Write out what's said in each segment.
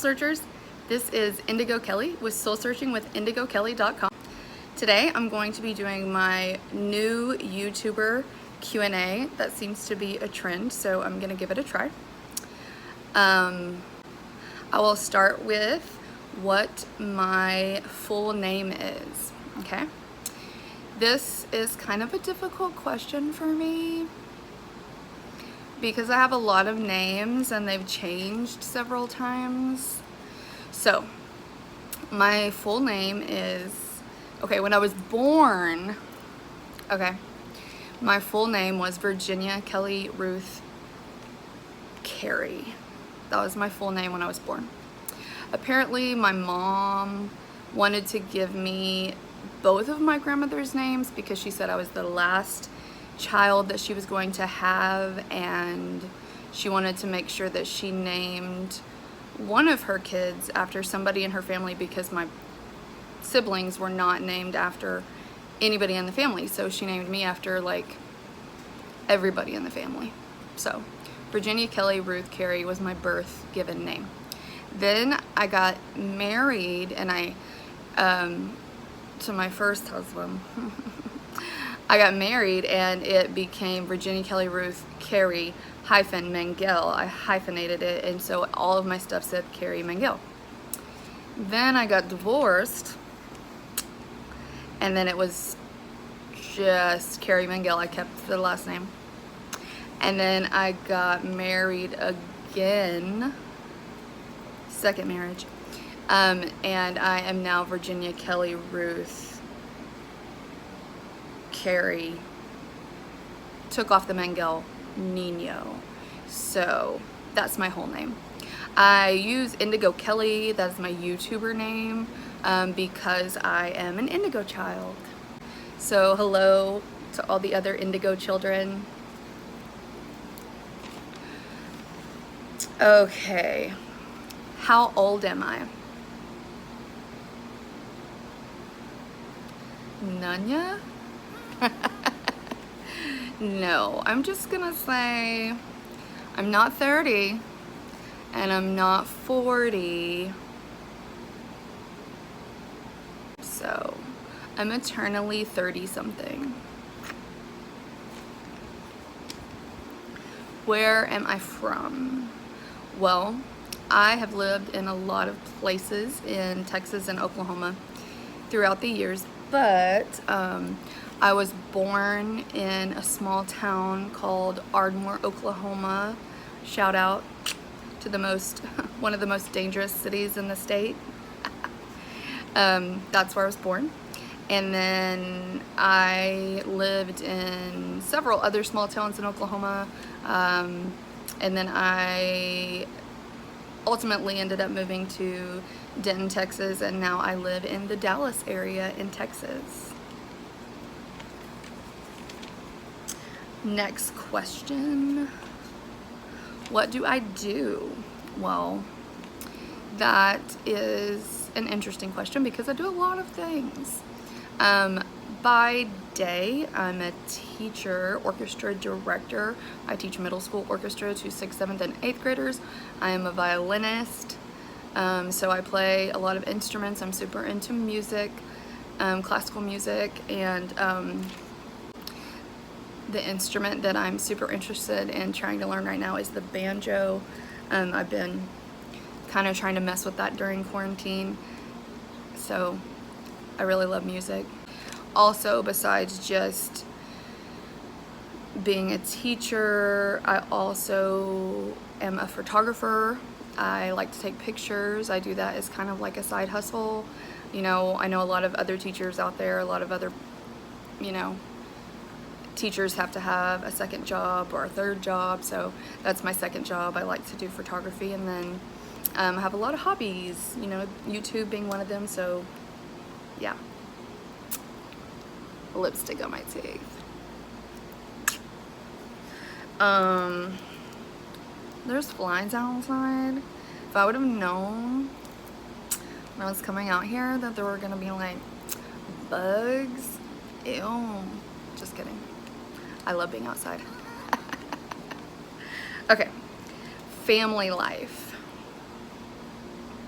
Searchers. This is Indigo Kelly with Soul Searching with IndigoKelly.com. Today I'm going to be doing my new YouTuber Q&A. That seems to be a trend, so I'm going to give it a try. I will start with what my full name is, okay? This is kind of a difficult question for me because I have a lot of names and they've changed several times. So, my full name is, okay, when I was born, okay, my full name was Virginia Kelly Ruth Carey. That was my full name when I was born. Apparently, my mom wanted to give me both of my grandmother's names because she said I was the last child that she was going to have, and she wanted to make sure that she named one of her kids after somebody in her family because my siblings were not named after anybody in the family, so she named me after like everybody in the family. So Virginia Kelly Ruth Carey was my birth given name. Then I got married and I to my first husband. I got married and it became Virginia Kelly Ruth Carey hyphen Mangel. I hyphenated it, and so all of my stuff said Carey Mangel. Then I got divorced and then it was just Carey Mangel. I kept the last name. And then I got married again, second marriage, and I am now Virginia Kelly Ruth Carey, took off the Mangel, Nino. So that's my whole name. I use Indigo Kelly, that's my YouTuber name, because I am an Indigo child. So hello to all the other Indigo children. Okay, how old am I? Nanya? No, I'm just gonna say I'm not 30 and I'm not 40. So I'm eternally 30 something. Where am I from? Well, I have lived in a lot of places in Texas and Oklahoma throughout the years, but I was born in a small town called Ardmore, Oklahoma. Shout out to one of the most dangerous cities in the state. That's where I was born. And then I lived in several other small towns in Oklahoma. And then I ultimately ended up moving to Denton, Texas, and now I live in the Dallas area in Texas. Next question. What do I do? Well, that is an interesting question because I do a lot of things. By day, I'm a teacher, orchestra director. I teach middle school orchestra to 6th, 7th, and 8th graders. I am a violinist, so I play a lot of instruments. I'm super into music, classical music, and the instrument that I'm super interested in trying to learn right now is the banjo. I've been kind of trying to mess with that during quarantine, so I really love music. Also, besides just being a teacher, I also am a photographer. I like to take pictures. I do that as kind of like a side hustle. You know, I know a lot of other teachers out there, a lot of other, you know, teachers have to have a second job or a third job, so that's my second job. I like to do photography, and then I have a lot of hobbies, you know, YouTube being one of them, so yeah. Lipstick on my teeth. There's flies outside. If I would have known when I was coming out here that there were gonna be like bugs, ew, just kidding. I love being outside. Okay, family life.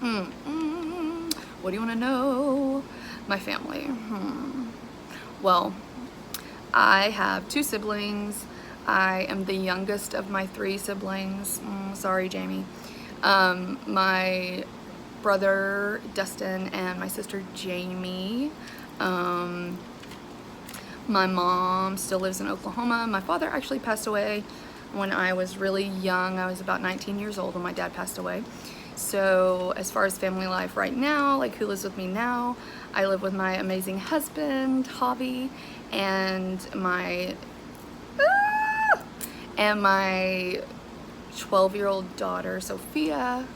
What do you want to know? My family. Well, I have 2 siblings. I am the youngest of my 3 siblings. Sorry, Jamie. My brother Dustin and my sister Jamie. My mom still lives in Oklahoma. My father actually passed away when I was really young. I was about 19 years old when my dad passed away. So as far as family life right now, like who lives with me now, I live with my amazing husband, Javi, and my 12-year-old daughter, Sophia.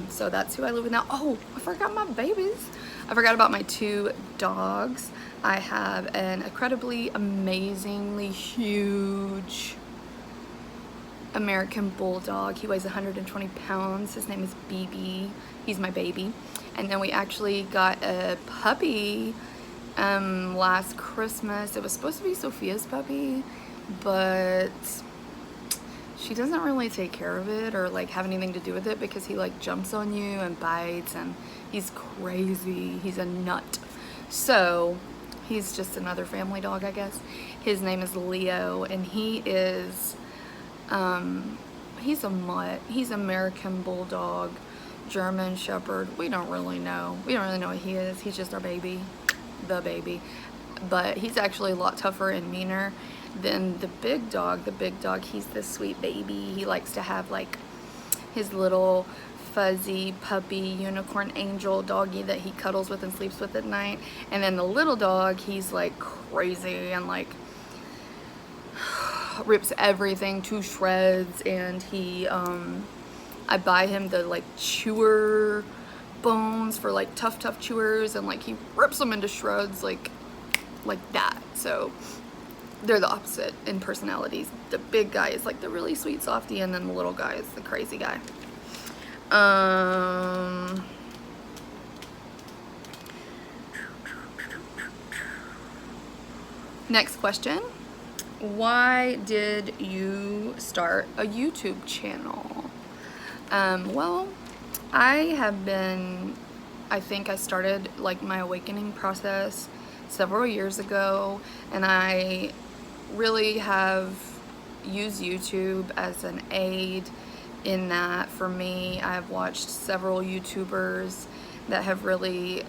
So that's who I live with now. Oh, I forgot my babies. I forgot about my 2 dogs. I have an incredibly, amazingly huge American Bulldog. He weighs 120 pounds. His name is BB. He's my baby. And then we actually got a puppy last Christmas. It was supposed to be Sophia's puppy, but she doesn't really take care of it or like have anything to do with it because he like jumps on you and bites, and he's crazy. He's a nut. So he's just another family dog, I guess. His name is Leo, and he is he's a mutt. He's American Bulldog, German Shepherd. We don't really know. We don't really know what he is. He's just our baby, the baby. But he's actually a lot tougher and meaner than the big dog. The big dog, he's this sweet baby. He likes to have like his little fuzzy puppy unicorn angel doggy that he cuddles with and sleeps with at night. And then the little dog, he's like crazy and like rips everything to shreds, and he I buy him the like chewer bones for like tough chewers, and like he rips them into shreds like that. So they're the opposite in personalities. The big guy is like the really sweet softie, and then the little guy is the crazy guy. Next question. Why did you start a YouTube channel? Well, I think I started like my awakening process several years ago, and I really have used YouTube as an aid in that. For me, I've watched several YouTubers that have really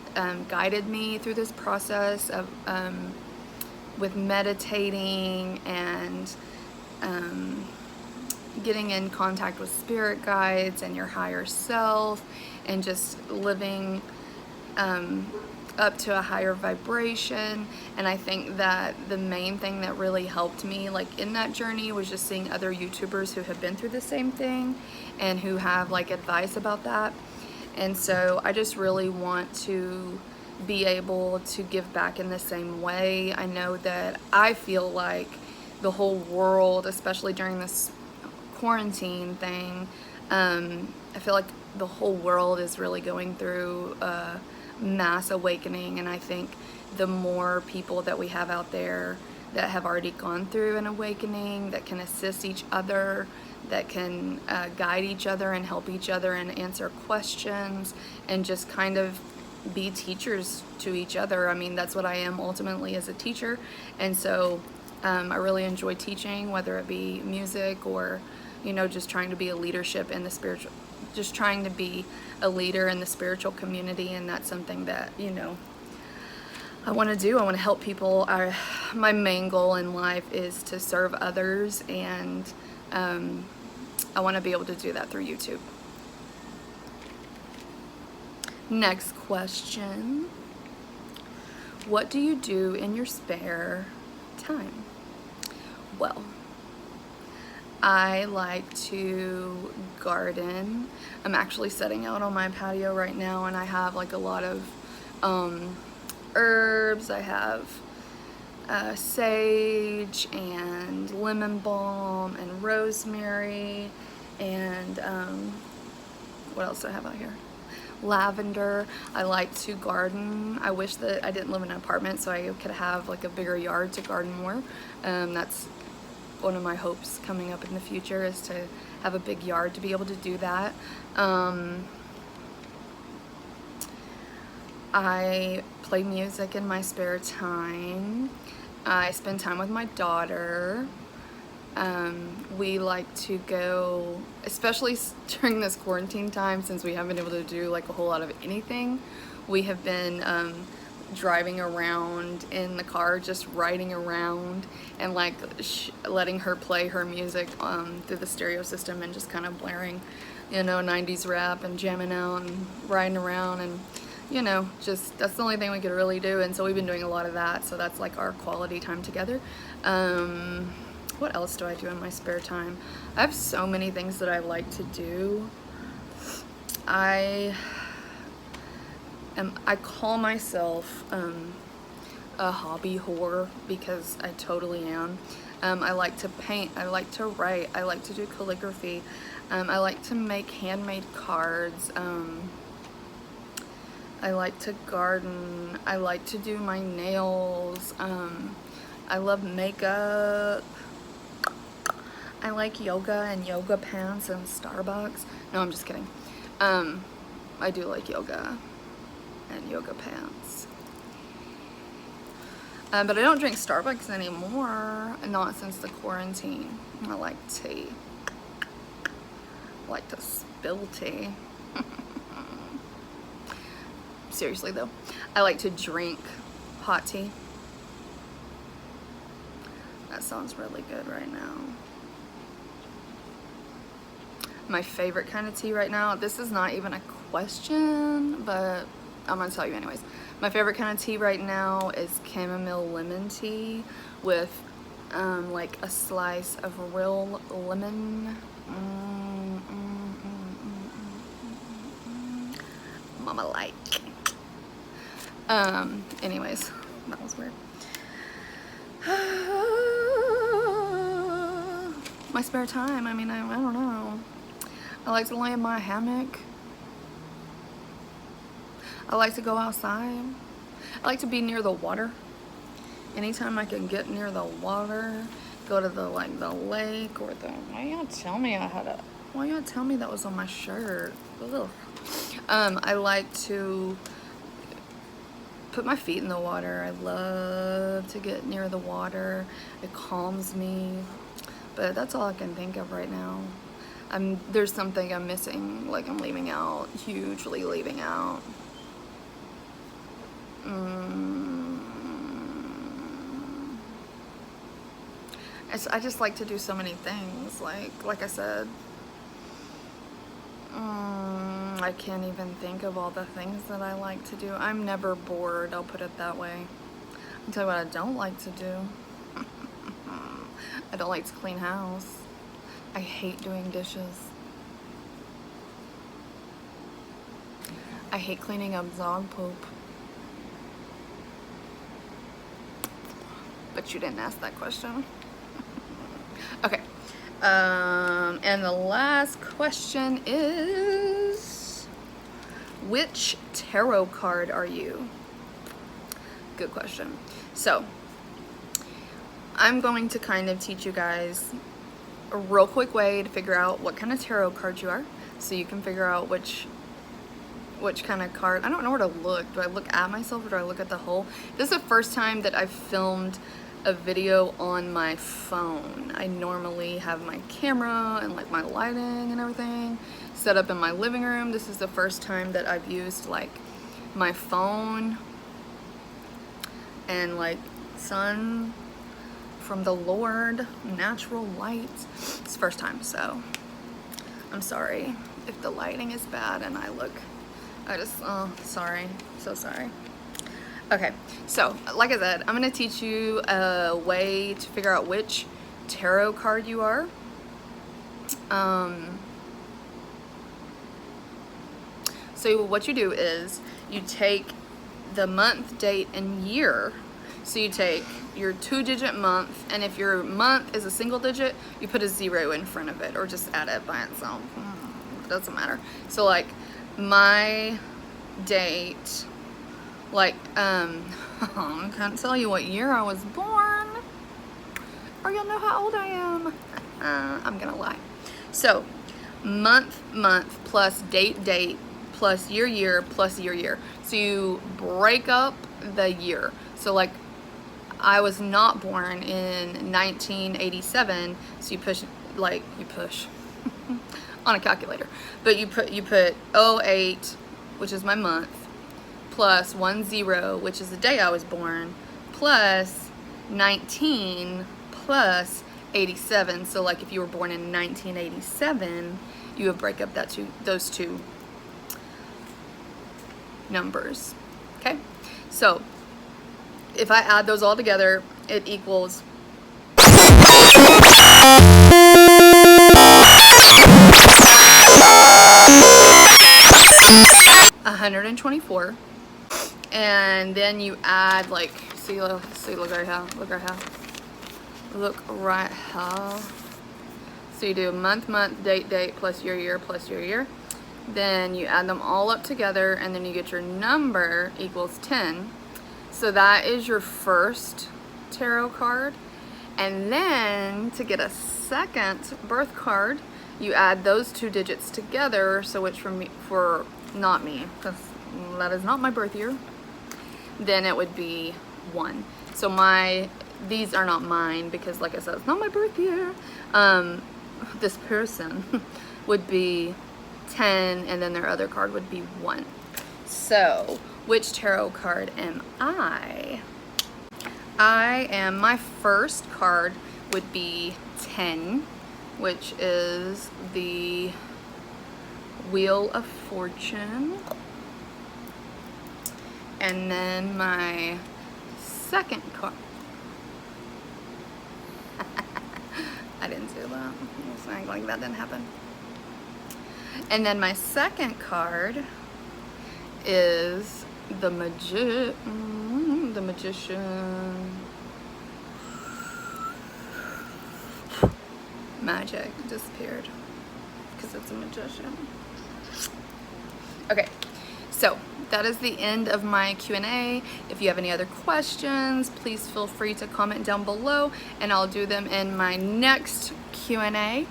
guided me through this process of with meditating and getting in contact with spirit guides and your higher self, and just living up to a higher vibration. And I think that the main thing that really helped me like in that journey was just seeing other YouTubers who have been through the same thing and who have like advice about that. And so I just really want to be able to give back in the same way. I know that I feel like the whole world, especially during this quarantine thing, I feel like the whole world is really going through a mass awakening, and I think the more people that we have out there that have already gone through an awakening, that can assist each other, that can guide each other and help each other and answer questions and just kind of be teachers to each other. I mean, that's what I am ultimately as a teacher. And so I really enjoy teaching, whether it be music or, you know, just trying to be a leadership in the spiritual, just trying to be a leader in the spiritual community. And that's something that, you know, I want to do. I want to help people. My main goal in life is to serve others, and I want to be able to do that through YouTube. Next question. What do you do in your spare time? Well, I like to garden. I'm actually setting out on my patio right now, and I have like a lot of herbs. I have sage and lemon balm and rosemary, and what else do I have out here? Lavender. I like to garden. I wish that I didn't live in an apartment so I could have like a bigger yard to garden more. That's one of my hopes coming up in the future, is to have a big yard to be able to do that. I play music in my spare time. I spend time with my daughter. We like to go, especially during this quarantine time, since we haven't been able to do like a whole lot of anything. We have been driving around in the car, just riding around and like letting her play her music through the stereo system and just kind of blaring, you know, 90s rap and jamming out and riding around, and you know, just that's the only thing we could really do. And so we've been doing a lot of that, so that's like our quality time together. What else do I do in my spare time? I have so many things that I like to do. I call myself a hobby whore because I totally am. I like to paint, I like to write, I like to do calligraphy, I like to make handmade cards, I like to garden, I like to do my nails, I love makeup, I like yoga and yoga pants and Starbucks. No, I'm just kidding. I do like yoga and yoga pants. But I don't drink Starbucks anymore, not since the quarantine. I like tea. I like to spill tea. Seriously though, I like to drink hot tea. That sounds really good right now. My favorite kind of tea right now, this is not even a question, but I'm gonna tell you anyways. My favorite kind of tea right now is chamomile lemon tea with like a slice of real lemon. Mama like. Anyways, that was weird. My spare time, I mean, I don't know. I like to lay in my hammock. I like to go outside. I like to be near the water. Anytime I can get near the water, go to the lake or the, why y'all tell me that was on my shirt? Ugh. I like to put my feet in the water. I love to get near the water. It calms me. But that's all I can think of right now. There's something I'm missing, like I'm leaving out, hugely leaving out. I just like to do so many things, like I said. I can't even think of all the things that I like to do. I'm never bored, I'll put it that way. I'll tell you what I don't like to do. I don't like to clean house. I hate doing dishes. I hate cleaning up dog poop. But you didn't ask that question. Okay. And the last question is, which tarot card are you? Good question. So, I'm going to kind of teach you guys a real quick way to figure out what kind of tarot card you are, so you can figure out which kind of card. I don't know where to look. Do I look at myself or do I look at the whole? This is the first time that I've filmed a video on my phone. I normally have my camera and like my lighting and everything set up in my living room. This is the first time that I've used like my phone and like sun from the Lord, natural light. It's the first time, so I'm sorry if the lighting is bad and sorry, so sorry. Okay, so like I said, I'm gonna teach you a way to figure out which tarot card you are. So what you do is you take the month, date, and year. So you take your 2-digit month, and if your month is a single digit, you put a 0 in front of it, or just add it by itself. It doesn't matter. So like my date, like I can't tell you what year I was born, or you'll know how old I am. I'm gonna lie. So month plus date plus year plus year. So you break up the year. So like I was not born in 1987, so you push on a calculator, but you put 08, which is my month, plus 10, which is the day I was born, plus 19 plus 87. So like if you were born in 1987, you would break up those two numbers. Okay, so if I add those all together, it equals 124. And then you add like, look right here. So you do month, date, plus year, plus year. Then you add them all up together, and then you get your number equals 10. So that is your first tarot card. And then to get a second birth card, you add those two digits together. So which for not me, because that is not my birth year, then it would be 1. So these are not mine, because like I said, it's not my birth year. This person would be 10, and then their other card would be 1. So which tarot card am I? My first card would be 10, which is the Wheel of Fortune. And then my second card, I didn't do that. It's like that didn't happen. And then my second card is the Magician. Magic disappeared because it's a magician. Okay, so that is the end of my Q&A. If you have any other questions, please feel free to comment down below, and I'll do them in my next Q&A.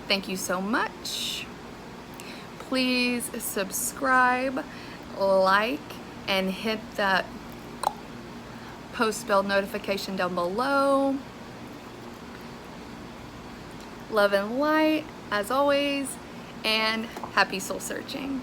Thank you so much. Please subscribe, like, and hit that post bell notification down below. Love and light, as always, and happy soul searching.